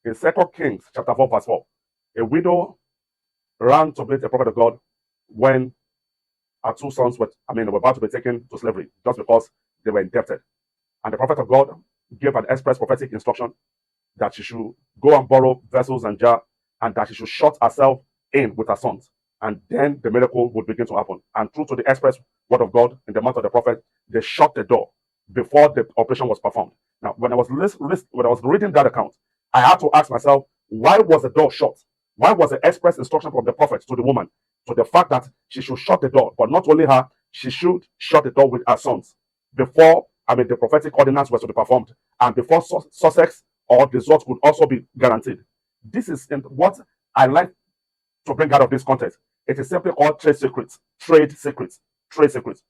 In 2 Kings chapter 4, verse 4, a widow ran to meet a prophet of God when her two sons were about to be taken to slavery just because they were indebted. And the prophet of God gave an express prophetic instruction that she should go and borrow vessels and jar, and that she should shut herself in with her sons. And then the miracle would begin to happen. And true to the express word of God in the mouth of the prophet, they shut the door before the operation was performed. Now, when I was reading that account, I had to ask myself, why was the door shut? Why was the express instruction from the prophet to the woman to the fact that she should shut the door? But not only her, she should shut the door with her sons before the prophetic ordinance was to be performed, and before success or results could also be guaranteed. This is what I like to bring out of this context. It is simply called trade secrets. Trade secrets. Trade secrets.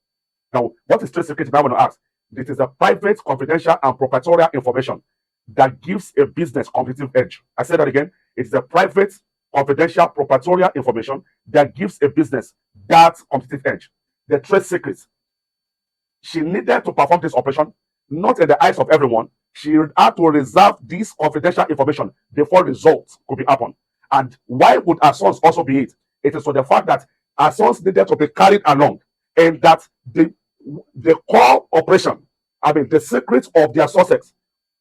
Now, what is trade secret? I want to ask. It is a private, confidential, and proprietary information that gives a business competitive edge. I say that again. It is a private, confidential, proprietary information that gives a business that competitive edge. The trade secrets. She needed to perform this operation, not in the eyes of everyone. She had to reserve this confidential information before results could be happen. And why would her sons also be it? It is for the fact that her sons needed to be carried along, and that the core operation, the secrets of their success,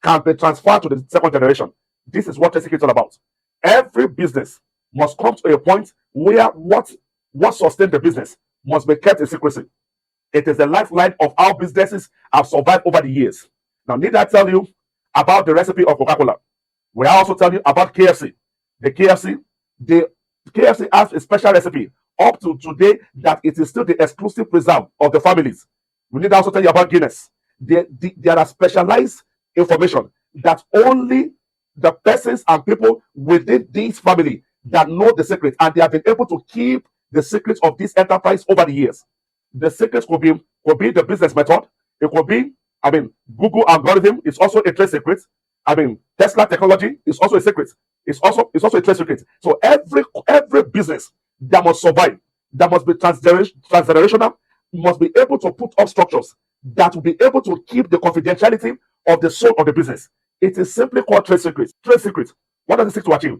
can be transferred to the second generation. This is what the secret is all about. Every business must come to a point where what sustains the business must be kept in secrecy. It is the lifeline of how businesses have survived over the years. Now, need I tell you about the recipe of Coca-Cola? Will I also tell you about KFC? The KFC has a special recipe up to today that it is still the exclusive preserve of the families. We need to also tell you about Guinness. There are specialized information that only the persons and people within this family that know the secret, and they have been able to keep the secrets of this enterprise over the years. The secrets could be the business method. It could be, Google algorithm is also a trade secret. Tesla technology is also a secret. It's also a trade secret. So every business that must survive, that must be transgenerational, must be able to put up structures that will be able to keep the confidentiality of the soul of the business. It is simply called trade secrets. Trade secrets. What does it seek to achieve?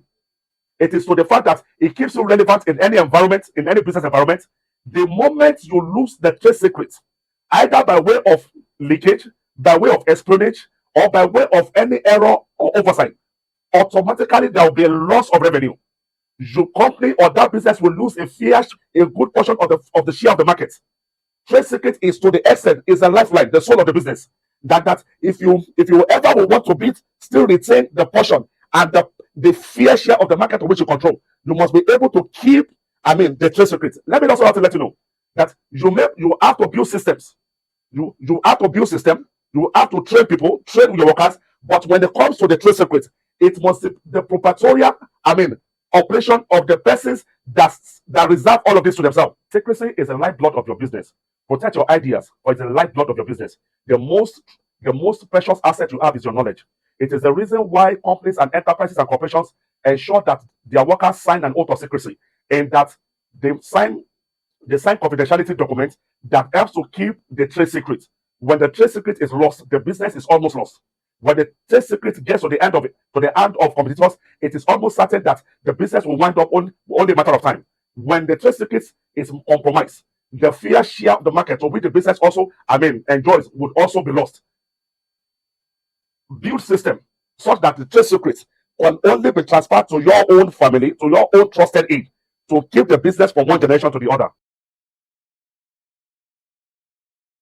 It is to the fact that it keeps you relevant in any environment, in any business environment. The moment you lose the trade secrets, either by way of leakage, by way of espionage, or by way of any error or oversight, automatically there will be a loss of revenue. Your company or that business will lose a good portion of the share of the market. Trade secret is to the extent, is a lifeline, the soul of the business. That if you ever will want to still retain the portion and the fair share of the market to which you control, you must be able to keep the trade secret. Let me also have to let you know that you have to build systems. You have to build systems. You have to train people, train your workers. But when it comes to the trade secret, it must be the proprietary, operation of the persons that reserve all of this to themselves. Secrecy is the lifeblood of your business. Protect your ideas, or it's the lifeblood of your business. The most precious asset you have is your knowledge. It is the reason why companies and enterprises and corporations ensure that their workers sign an oath of secrecy, and that they sign confidentiality documents that helps to keep the trade secret. When the trade secret is lost, the business is almost lost. When the trade secret gets to the end of competitors, it is almost certain that the business will wind up only a matter of time. When the trade secret is compromised, the fair share of the market to which the business also enjoys would also be lost. Build system such that the trade secrets can only be transferred to your own family, to your own trusted aid, to keep the business from one generation to the other.